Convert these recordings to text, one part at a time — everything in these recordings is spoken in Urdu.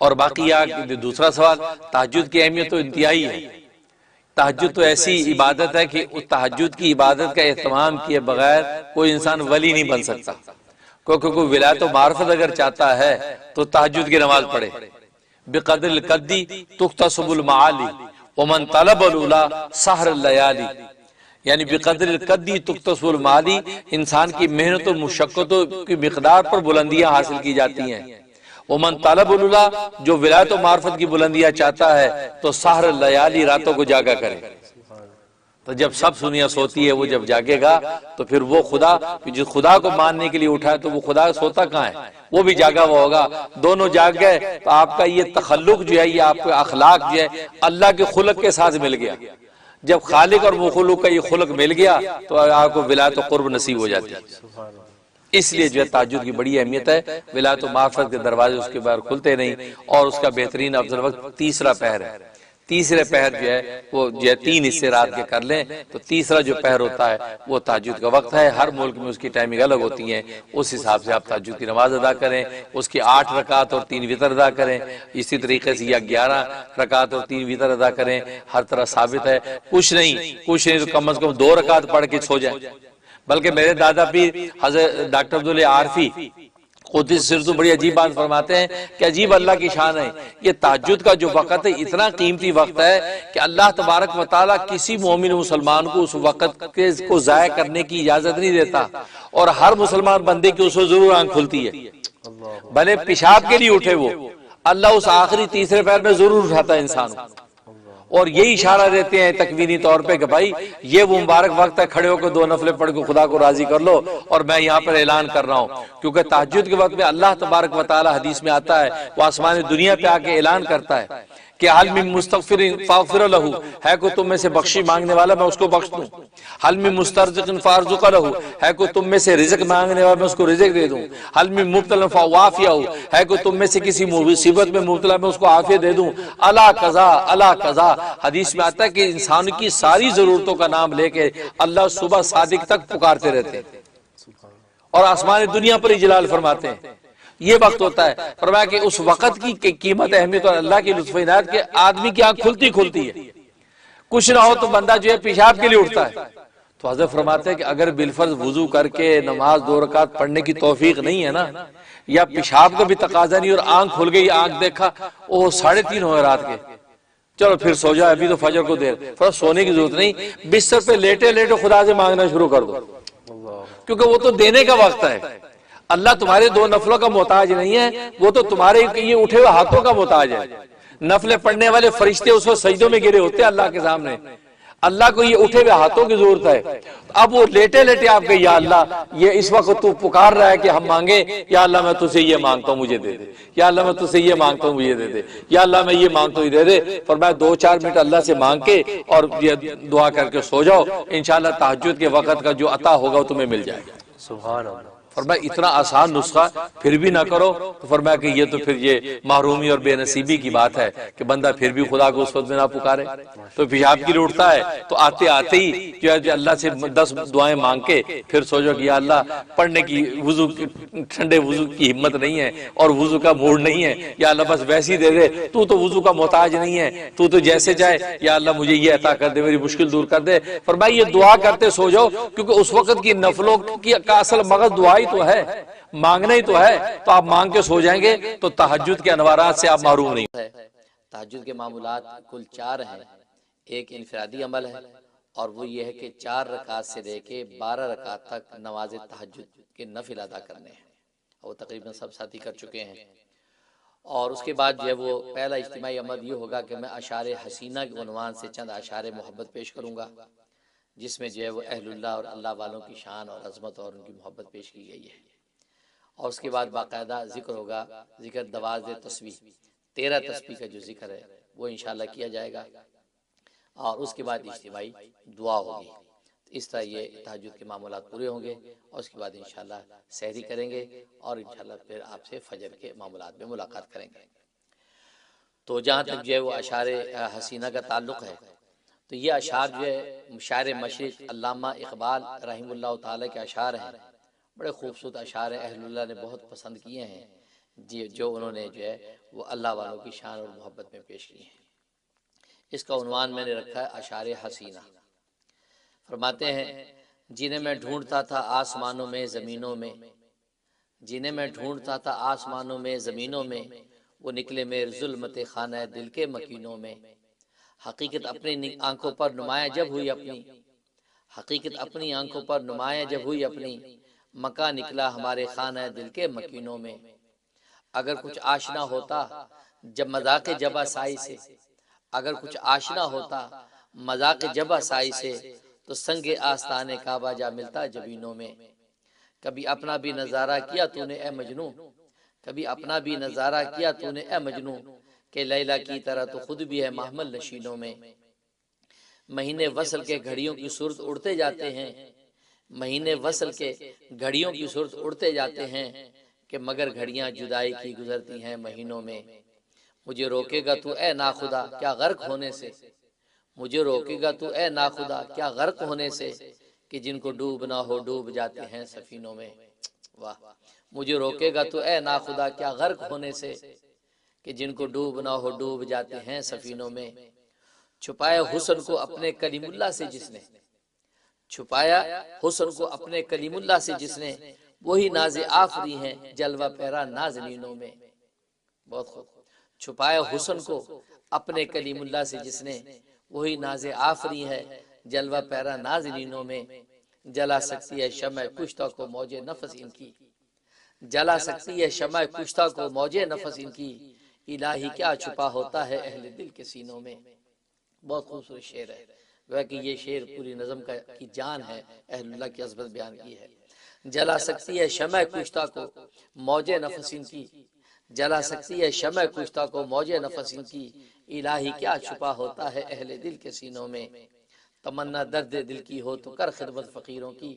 اور باقی دوسرا سوال، تہجد کی اہمیت تو انتہائی ہے۔ تہجد تو ایسی عبادت ہے کہ اس تہجد کی عبادت کا اہتمام کیے بغیر کوئی انسان ولی نہیں بن سکتا، کیونکہ کوئی ولایت و معرفت اگر چاہتا ہے تو تہجد کی نماز پڑھے۔ بقدر القدی تکتسب المعالی ومن طلب العلا سحر اللیالی، یعنی بقدر القدی تکتسب المعالی، انسان کی محنت و مشقتوں کی مقدار پر بلندیاں حاصل کی جاتی ہیں۔ ومن طلب العلا، جو ولایت و معرفت کی بلندیاں چاہتا ہے تو سحر اللیالی، راتوں کو جاگا کرے۔ تو جب سب دنیا سوتی ہے وہ جب جاگے گا تو پھر وہ خدا، جس خدا کو ماننے کے لیے اٹھا ہے تو وہ خدا سوتا کہاں ہے؟ وہ بھی جاگا ہوا ہوگا، دونوں جاگ گئے تو آپ کا یہ تخلق جو ہے، یہ آپ کا اخلاق جو ہے اللہ کے خلق کے ساتھ مل گیا۔ جب خالق اور مخلوق کا یہ خلق مل گیا تو آپ کو ولایت و قرب نصیب ہو جاتی ہے۔ اس لیے جو ہے تہجد کی بڑی اہمیت ہے، ولایت و معرفت کے دروازے اس کے باہر کھلتے نہیں، اور اس کا بہترین افضل وقت تیسرا پہر ہے۔ تیسرے پہر جو ہے وہ جو ہے 3 حصے رات کے کر لیں تو تیسرا جو پہر ہوتا ہے وہ تہجد کا وقت ہے۔ ہر ملک میں اس کی ٹائمنگ الگ ہوتی ہیں، اس حساب سے آپ تہجد کی نماز ادا کریں، اس کی 8 رکعت اور 3 وتر ادا کریں، اسی طریقے سے یا 11 رکعت اور 3 وتر ادا کریں، ہر طرح ثابت ہے۔ کچھ نہیں تو کم از کم 2 رکعت پڑھ کے سو جائیں۔ بلکہ میرے دادا پیر حضرت ڈاکٹر عبداللہ عارفی قدس سرتو بڑی عجیب بات فرماتے ہیں کہ عجیب اللہ کی شان ہے، یہ تہجد کا جو وقت ہے اتنا قیمتی وقت ہے کہ اللہ تبارک و تعالیٰ کسی مومن مسلمان کو اس وقت کو ضائع کرنے کی اجازت نہیں دیتا، اور ہر مسلمان بندے کی اس کو ضرور آنکھ کھلتی ہے، بھلے پیشاب کے لیے اٹھے وہ، اللہ اس آخری تیسرے پہر میں ضرور اٹھاتا ہے انسان کو۔ اور یہی اشارہ دیتے ہیں تکوینی طور پہ کہ بھائی یہ وہ مبارک وقت ہے، کھڑے ہو کے 2 نفلیں پڑھ کے خدا کو راضی کر لو، اور میں یہاں پر اعلان کر رہا ہوں، کیونکہ تہجد کے وقت میں اللہ تبارک و تعالی حدیث میں آتا ہے، وہ آسمان دنیا پہ آ کے اعلان کرتا ہے کہ حل من مستغفر فاغفر لہ، ہے کوئی تم میں سے بخشی مانگنے والا میں اس کو بخش دوں، حل من مسترزق فارزق لہ، ہے کوئی تم میں سے رزق مانگنے والا میں اس کو رزق دے دوں، حل من مبتلا فوافیہ، ہے کوئی تم میں سے کسی مصیبت میں مبتلا میں اس کو عافیت دے دوں، الا قضا الا قضا۔ حدیث میں آتا ہے کہ انسان کی ساری ضرورتوں کا نام لے کے اللہ صبح صادق تک پکارتے رہتے ہیں، اور آسمان دنیا پر اجلال فرماتے ہیں۔ یہ وقت ہوتا ہے، فرمایا کہ اس وقت کی قیمت اہمیت اور اللہ کی لطف عنایت کے آدمی کی آنکھ کھلتی ہے، کچھ نہ ہو تو بندہ جو ہے پیشاب کے لیے اٹھتا ہے۔ تو حضرت فرماتے ہیں کہ اگر بالفرض وضو کر کے نماز 2 رکعت پڑھنے کی توفیق نہیں ہے نا، یا پیشاب کا بھی تقاضا نہیں اور آنکھ کھل گئی، آنکھ دیکھا وہ 3:30 ہوئے رات کے، چلو پھر سو جائے، ابھی تو فجر کو دیر، فرض سونے کی ضرورت نہیں، بستر پہ لیٹے لیٹے خدا سے مانگنا شروع کر دو، کیونکہ وہ تو دینے کا وقت ہے۔ اللہ تمہارے 2 نفلوں کا محتاج نہیں ہے، وہ تو تمہارے یہ اٹھے ہوئے ہاتھوں کا محتاج ہے۔ نفلیں پڑھنے والے فرشتے اس وقت سجدوں میں گرے ہوتے ہیں اللہ کے سامنے، اللہ کو یہ اٹھے ہوئے ہاتھوں کی ضرورت ہے۔ اب وہ لیٹے لیٹے آپ کے یا اللہ یہ اس وقت تو پکار رہا ہے کہ ہم مانگے، یا اللہ میں تجھ سے یہ مانگتا ہوں مجھے دے دے، یا اللہ میں تجھ سے یہ مانگتا ہوں مجھے دے دے، یا اللہ میں یہ مانگتا ہوں دے دے۔ فرمایا 2-4 منٹ اللہ سے مانگ کے اور یہ دعا کر کے سو جاؤ، انشاءاللہ تہجد کے وقت کا جو عطا ہوگا وہ تمہیں مل جائے گا۔ سبحان اللہ۔ فرمایا اتنا آسان نسخہ پھر بھی نہ کرو، تو فرمایا کہ یہ تو پھر یہ محرومی اور بے نصیبی کی بات ہے کہ بندہ پھر بھی خدا کو اس وقت میں نہ پکارے۔ تو پیشاب کے لیے اٹھتا ہے تو آتے آتے ہی جو ہے اللہ سے 10 دعائیں مانگ کے پھر سوچو کہ یا اللہ پڑھنے کی ٹھنڈے وضو کی ہمت نہیں ہے اور وضو کا موڈ نہیں ہے، یا اللہ بس ویسے ہی دے دے، تو وضو کا محتاج نہیں ہے، تو جیسے چاہے یا اللہ مجھے یہ عطا کر دے، میری مشکل دور کر دے۔ فرمایا یہ دعا کرتے سو جاؤ، کیونکہ اس وقت کی نفلوں کی اصل مغز دعا تو ہے، مانگنا ہی تو ہے، تو آپ مانگ کے سو جائیں گے تو تہجد کے انوارات سے آپ محروم نہیں ہے۔ تہجد کے معمولات کل 4 ہیں، ایک انفرادی عمل ہے اور وہ یہ ہے کہ 4 رکعت سے لے کے 12 رکعت تک نماز تہجد کے نفل ادا کرنے ہیں، وہ تقریباً سب ساتھی کر چکے ہیں۔ اور اس کے بعد جو ہے وہ پہلا اجتماعی عمل یہ ہوگا کہ میں اشعار حسینہ کے عنوان سے چند اشعار محبت پیش کروں گا، جس میں جو ہے وہ اہل اللہ اور اللہ والوں کی شان اور عظمت اور ان کی محبت پیش کی گئی ہے۔ اور اس کے بعد باقاعدہ ذکر ہوگا، ذکر دواز تسبیح، 13 تسبیح کا جو ذکر ہے وہ انشاءاللہ کیا جائے گا، اور اس کے بعد اجتماعی دعا ہوگی۔ اس طرح یہ تہجد کے معمولات پورے ہوں گے، اور اس کے بعد انشاءاللہ سحری کریں گے، اور انشاءاللہ پھر آپ سے فجر کے معمولات میں ملاقات کریں گے۔ تو جہاں تک جو ہے وہ اشعار حسینہ کا تعلق ہے، تو یہ اشعار جو ہے شاعر مشرق علامہ اقبال رحمہ اللہ تعالیٰ کے اشعار ہیں، بڑے خوبصورت اشعار اہل اللہ نے بہت پسند کیے ہیں۔ جی جو انہوں نے جو ہے وہ اللہ والوں کی شان اور محبت میں پیش کی ہیں۔ اس کا عنوان میں نے رکھا ہے اشعار حسینہ۔ فرماتے ہیں جنہیں میں ڈھونڈتا تھا آسمانوں میں زمینوں میں، جنہیں میں ڈھونڈتا تھا آسمانوں میں زمینوں میں، وہ نکلے میرے ظلمت خانہ دل کے مکینوں میں۔ حقیقت اپنی آنکھوں پر نمایاں جب ہوئی اپنی، حقیقت اپنی آنکھوں پر نمایاں جب ہوئی اپنی، مکان نکلا ہمارے خانہ دل کے مکینوں میں۔ اگر کچھ آشنا ہوتا جب مذاق جبا سائی سے، اگر کچھ آشنا ہوتا مذاق جبا سائی سے، تو سنگ آستان کعبہ جا ملتا جبینوں میں۔ کبھی اپنا بھی نظارہ کیا تو نے اے مجنوں، کبھی اپنا بھی نظارہ کیا تو نے اے مجنوں، کہ لیلا کی طرح تو خود بھی ہے محمل نشینوں میں۔ مہینے وصل کے گھڑیوں کی صورت اڑتے جاتے ہیں، مہینے وصل کے گھڑیوں کی صورت اڑتے جاتے ہیں، کہ مگر گھڑیاں جدائی کی گزرتی ہیں مہینوں میں۔ مجھے روکے گا تو اے ناخدا کیا غرق ہونے سے، مجھے روکے گا تو اے ناخدا کیا غرق ہونے سے، کہ جن کو ڈوبنا ہو ڈوب جاتے ہیں سفینوں میں۔ واہ، مجھے روکے گا تو اے ناخدا کیا غرق ہونے سے، کہ جن کو ڈوبنا ہو ڈوب جاتے ہیں سفینوں میں۔ چھپایا حسن کو اپنے کلیم اللہ سے جس نے، چھپایا حسن کو اپنے کلیم اللہ سے جس نے، وہی ناز آفری ہیں جلوہ پیرا نازنینوں میں۔ بہت خوب، چھپایا حسن کو اپنے کلیم اللہ سے جس نے، وہی ناز آفری ہے جلوہ پیرا نازنینوں میں۔ جلا سکتی ہے شمع کشتہ کو موج نفس ان کی، جلا سکتی ہے شمع کشتہ کو موج نفس ان کی، الہی کیا چھپا ہوتا ہے اہل دل کے سینوں میں۔ بہت خوبصورت شعر ہے، گویا کہ یہ شعر پوری نظم کی جان ہے، اہل اللہ کی عظمت بیان کی ہے۔ جلا سکتی ہے شمع کشتہ کو موج نفس ان کی، جلا سکتی ہے شمع کشتہ کو موج نفس ان کی، الہی کیا چھپا ہوتا ہے اہل دل کے سینوں میں۔ تمنا درد دل کی ہو تو کر خدمت فقیروں کی،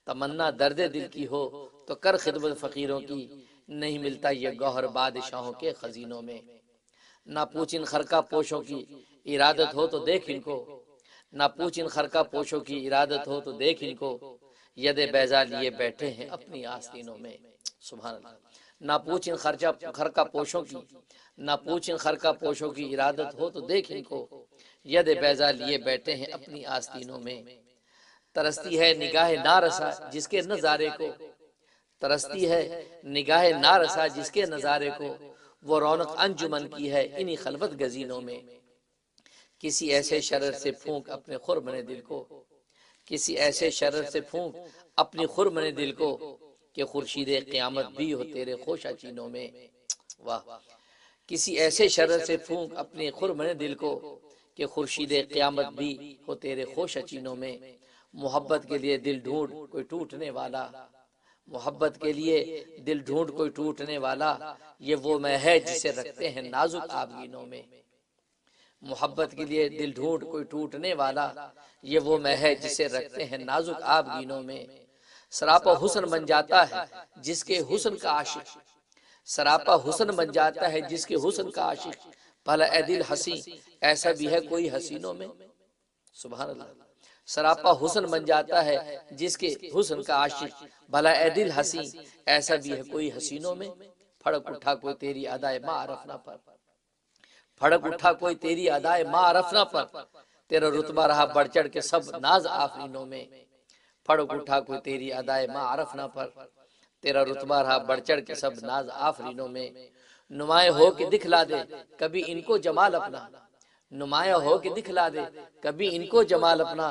تمنا درد دل کی ہو تو کر خدمت فقیروں کی، نہیں ملتا یہ گوہر بادشاہوں کے خزینوں میں۔ نہ پوچھ ان خرقہ پوشوں کی ارادت ہو تو دیکھ ان کو، نہ پوچھ ان خرقہ پوشوں کی ارادت ہو تو دیکھ ان کو، ید بیضا لیے بیٹھے ہیں اپنی آستینوں میں۔ سبحان اللہ۔ نہ پوچھ ان خرقہ پوشوں کی، نہ پوچھ ان خرقہ پوشوں کی ارادت ہو تو دیکھ ان کو، ید بیضا لیے بیٹھے ہیں اپنی آستینوں میں۔ ترستی ہے نگاہ نارسا جس کے نظارے کو، ترستی ہے نگاہ نارسا جس کے نظارے کو، وہ رونق انجمن کی ہے انہی خلوت گزینوں میں۔ کسی ایسے شرر سے پھونک اپنے خرمن دل کو، کسی ایسے شرر سے پھونک اپنی خرمن دل کو، کہ خورشید قیامت بھی ہو تیرے خوشا چینوں میں۔ واہ، کسی ایسے شرر سے پھونک اپنے خرمن دل کو، کہ خورشید قیامت بھی ہو تیرے خوشا چینوں میں۔ محبت کے لیے دل ڈھونڈ کوئی ٹوٹنے والا، محبت کے لیے دل ڈھونڈ کوئی ٹوٹنے والا، یہ وہ میں ہے جسے رکھتے ہیں نازک آبگینوں میں۔ محبت کے لیے دل ڈھونڈ کوئی ٹوٹنے والا، یہ وہ میں ہے جسے رکھتے ہیں نازک آبگینوں میں۔ سراپا حسن بن جاتا ہے جس کے حسن کا عاشق، سراپا حسن بن جاتا ہے جس کے حسن کا عاشق، بھلا اے دل حسین ایسا بھی ہے کوئی حسینوں میں۔ سبحان اللہ۔ سراپا حسن بن جاتا ہے جس کے حسن کا عاشق، بھلا اے دل حسین ایسا بھی ہے کوئی حسینوں میں۔ پھڑک اٹھا کوئی تیری ادائے معرف نہ پر، پھڑک اٹھا کوئی تیری ادائے معرف نہ پر، تیرا رتبہ رہا بڑھ چڑھ کے سب ناز آفرینوں میں۔ پھڑک اٹھا کوئی تیری ادائے معرف نہ پر، تیرا رتبہ رہا بڑھ چڑھ کے سب ناز آفرینوں میں۔ نمایاں ہو کے دکھلا دے کبھی ان کو جمال اپنا، نمایاں ہو کے دکھلا دے کبھی ان کو جمال اپنا،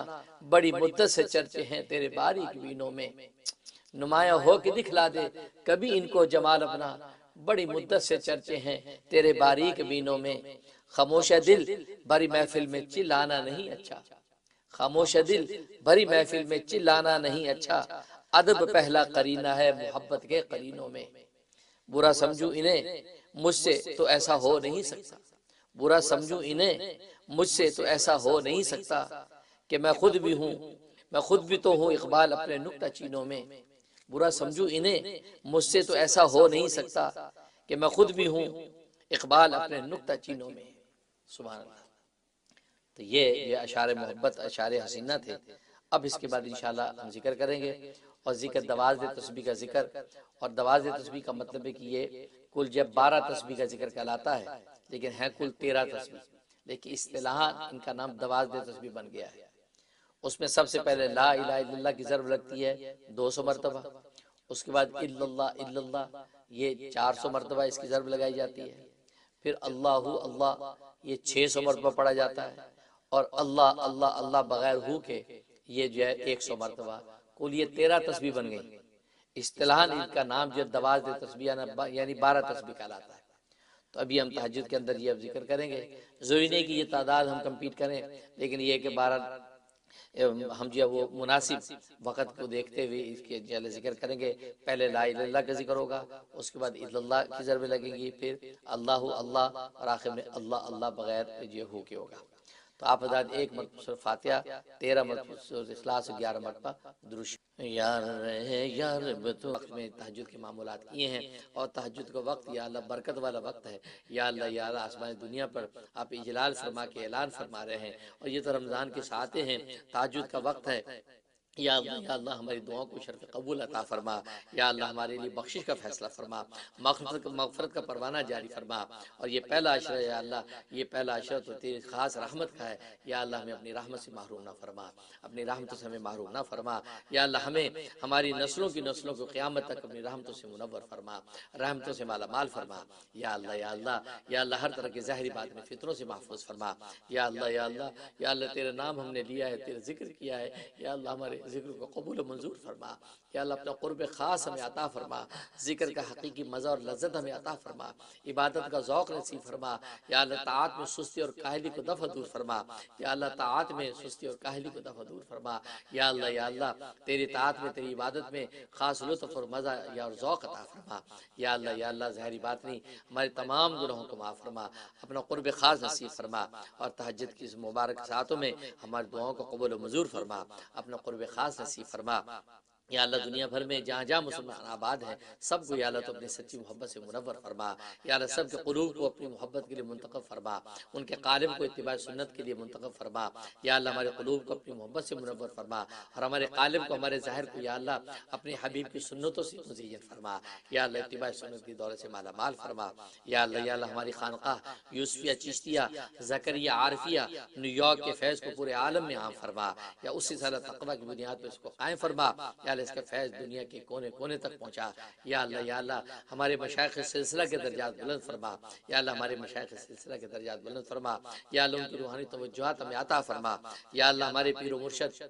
بڑی مدت سے چرچے ہیں تیرے باریک بینوں میں۔ نمایاں ہو کے دکھلا دے کبھی ان کو جمال اپنا، بڑی مدت سے چرچے ہیں تیرے باریک بینوں میں۔ خاموش دل بھری محفل میں چلانا نہیں اچھا، خاموش دل بھری محفل میں چلانا نہیں اچھا، ادب پہلا قرینہ ہے محبت کے قرینوں میں۔ برا سمجھو انہیں مجھ سے تو ایسا ہو نہیں سکتا، برا سمجھو انہیں مجھ سے تو ایسا ہو نہیں سکتا، کہ میں خود بھی ہوں، میں خود بھی تو ہوں اقبال اپنے نکتہ چینوں میں۔ برا سمجھو انہیں مجھ سے تو ایسا ہو نہیں سکتا، کہ میں خود بھی ہوں اقبال اپنے نکتہ چینوں میں۔ سبحان اللہ۔ تو یہ اشعار محبت اشعار حسینہ تھے۔ اب اس کے بعد انشاءاللہ ہم ذکر کریں گے، اور ذکر دواز تسبیح کا ذکر، اور دواز تسبیح کا مطلب ہے کہ یہ کل جب 12 تسبیح کا ذکر کہلاتا ہے، لیکن ہے کل 13 تسبیح، لیکن اصطلاحاً ان کا نام 12 تسبیح بن گیا ہے۔ اس میں سب سے پہلے لا الہ الا اللہ کی ضرب لگتی ہے 200 مرتبہ، اس کے بعد الا اللہ یہ 400 مرتبہ اس کی ضرب لگائی جاتی ہے، پھر اللہ اللہ یہ 600 مرتبہ پڑھا جاتا ہے، اور اللہ اللہ اللہ بغیر ہو کے یہ جو ہے 100 مرتبہ، کل یہ 13 تسبیح بن گئی۔ اصطلاحاً ان کا نام جو 12 تسبیح یعنی 12 تسبیح کہلاتا ہے۔ تو ابھی ہم تہجد کے اندر یہ اب ذکر کریں گے، ضروری نہیں کہ یہ تعداد ہم کمپیٹ کریں، لیکن یہ کہ 12 ہم جو ہے وہ مناسب وقت کو دیکھتے ہوئے اس کے جو ذکر کریں گے۔ پہلے لا الہ الا اللہ کا ذکر ہوگا، اس کے بعد الا اللہ کی ضربیں لگیں گی، پھر اللہ اللہ، اور آخر میں اللہ اللہ بغیر جو ہو کے ہوگا۔ تو آپ حضرات 1 مرتبہ سورہ فاتحہ، 13 مرتبہ سورہ اخلاص، 11 مرتبہ درود یار رہے یار تو وقت میں تہجد کے معمولات کیے ہیں، اور تہجد کا وقت یا اللہ برکت والا وقت ہے، یا اللہ آسمان دنیا پر آپ اجلال فرما کے اعلان فرما رہے ہیں، اور یہ تو رمضان کے ساتھ ہیں، تہجد کا وقت ہے، یا اللہ ہماری دعاؤں کو شرف قبول عطا فرما، یا اللہ ہمارے لیے بخشش کا فیصلہ فرما، مغفرت کا پروانہ جاری فرما، اور یہ پہلا عشرہ یا اللہ، یہ پہلا عشرہ تو تیری خاص رحمت کا ہے، یا اللہ ہمیں اپنی رحمت سے محروم نہ فرما، اپنی رحمتوں سے ہمیں محروم نہ فرما، یا اللہ ہمیں ہماری نسلوں کی نسلوں کو قیامت تک اپنی رحمتوں سے منور فرما، رحمتوں سے مالا مال فرما، یا اللہ یا اللہ یا اللہ ہر طرح کی ظاہری بات میں فتنوں سے محفوظ فرما، یا اللہ یا اللہ یا اللہ تیرے نام ہم نے لیا ہے، تیرے ذکر کیا ہے، یا اللہ ہمارے ذکر کو قبول و منظور فرما، یا اللہ اپنا قرب خاص ہمیں عطا فرما، ذکر کا حقیقی مزہ اور لذت ہمیں عطا فرما، عبادت کا ذوق نصیب فرما، یا اللہ طاعت میں سستی اور کاہلی کو دفع دور فرما، یا اللہ طاعت میں سستی اور کاہلی کو دفع دور فرما، یا اللہ تیری طاعت میں تیری عبادت میں خاص لطف اور مزہ یا اور ذوق عطا فرما، یا اللہ ظاہری بات نہیں ہمارے تمام گناہوں کو معاف فرما، اپنا قرب خاص نصیب فرما، اور تہجد کی اس مبارک ساعتوں میں ہماری دعاؤں کو قبول و منظور فرما، اپنا قرب خاص نصیب فرما، یا اللہ دنیا بھر میں جہاں جہاں مسلمان آباد ہیں سب کو یا اللہ تو اپنی سچی محبت سے منور فرما، یا اللہ سب کے قلوب کو اپنی محبت کے لیے منتخب فرما، ان کے قالب کو اتباع سنت کے لیے منتخب فرما، یا اللہ ہمارے قلوب کو اپنی محبت سے منور فرما، اور ہمارے قالب کو ہمارے ظاہر کو یا اللہ اپنے حبیب کی سنتوں سے مزین فرما، یا اللہ اتباع سنت کی دولت سے مالا مال فرما، یا اللہ ہماری خانقاہ یوسفیہ چشتیہ زکریہ عارفیہ نیو یارک کے فیض کو پورے عالم میں عام فرما، یا اسی صلاح تقویٰ کی بنیاد پر اس کو قائم فرما، یا اللہ اس کا فیض دنیا کے کونے کونے تک پہنچا، یا اللہ ہمارے مشائخ سلسلہ کے درجات بلند فرما، یا اللہ ہمارے مشائخ سلسلہ کے درجات بلند فرما، یا اللہ ان کی روحانی توجہات ہمیں عطا فرما، یا اللہ ہمارے پیر و مرشد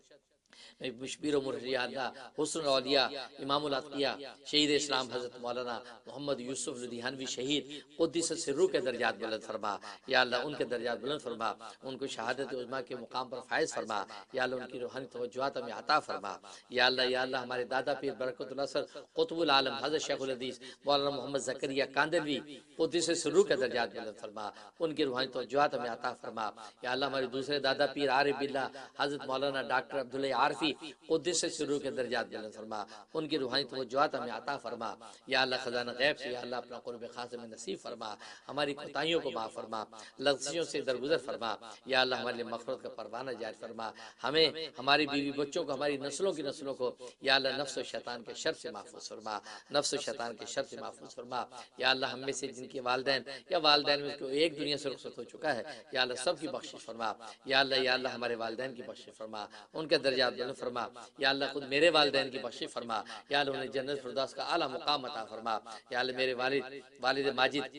مشبیر و مرشد یا اللہ حسن الاولیاء امام الاتقیاء شہید اسلام حضرت مولانا محمد یوسف لدھیانوی شہید قدس سرو کے درجات بلند فرما، یا اللہ ان کے درجات بلند فرما، ان کو شہادت عظمیٰ کے مقام پر فائز فرما، یا اللہ ان کی روحانی توجہات ہمیں عطا فرما، یا اللہ ہمارے دادا پیر برکت الاثر قطب العالم حضرت شیخ الحدیث مولانا محمد زکریا کاندلوی قدس سرو کے درجات بلند فرما، ان کی روحانی توجہات ہمیں عطا فرما، یا اللہ ہمارے دوسرے دادا پیر عارف باللہ حضرت مولانا ڈاکٹر عبداللہ عارفی قدس سرو کے درجات بلند فرما، ان کی روحانی توجہات ہمیں عطا فرما، یا اللہ خزانہ غیب سے یا اللہ اپنا قرب خاص میں نصیب فرما، ہماری کوتاہیوں کو معاف فرما، لغزشوں سے درگزر فرما، یا اللہ ہمارے لیے مغفرت کا پروانہ جاری فرما، ہمیں ہماری بیوی بچوں کو ہماری نسلوں کی نسلوں کو یا اللہ نفس و شیطان کے شر سے محفوظ فرما، نفس و شیطان کے شر سے محفوظ فرما، یا اللہ ہم میں سے جن کے والدین یا والدین میں کو ایک دنیا سے رخصت ہو چکا ہے یا اللہ سب کی بخشش فرما، یا اللہ ہمارے والدین کی بخشش فرما، ان کے درجات بلند فرما، یا اللہ خود میرے والدین کی بخشش فرما، یا اللہ انہیں جنت فردوس کا اعلیٰ مقام عطا فرما، یا اللہ میرے والد ماجد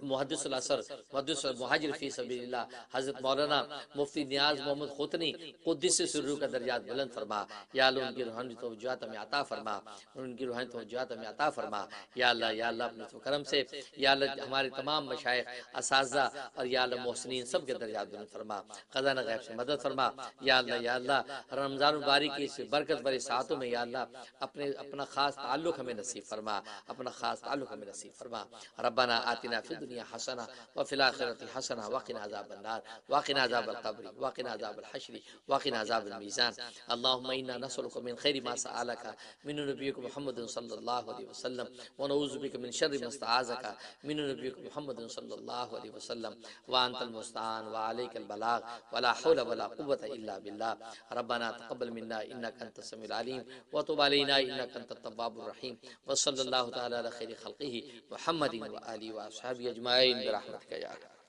محدث الاثر محدث مہاجر فی سبیل اللہ حضرت مولانا مفتی نیاز محمد خوتنی قدس سرو کا درجات بلند فرما، یا اللہ ان کی روحانی توجہات ہمیں عطا فرما، ان کی روحانی توجہات ہمیں عطا فرما، یا اللہ اپنے کرم سے یا اللہ ہمارے تمام مشائخ اساتذہ اور یا اللہ محسنین سب کے درجات بلند فرما، خزانہ غیب سے مدد فرما، یا اللہ رمضان مبارک کی اس برکت بھری ساعتوں میں یا اللہ اپنا خاص تعلق ہمیں نصیب فرما، اپنا خاص تعلق ہمیں نصیب فرما، ربنا آتنا فی الدنیا الدنيا حسنة وفي الآخرة حسنة وقنا عذاب النار وقنا عذاب القبر وقنا عذاب الحشر وقنا عذاب الميزان. اللهم إنا نسألك من خير ما سألك من نبيك محمد صلى الله عليه وسلم ونعوذ بك من شر ما استعاذك من نبيك محمد صلى الله عليه وسلم وأنت المستعان وعليك البلاغ ولا حول ولا قوة إلا بالله. ربنا تقبل منا إنك أنت السميع العليم وتب علينا إنك أنت التواب الرحيم. وصلى الله تعالى على خير خلقه محمد وآله وأصحابه أجمعين برحمتك يا أرحم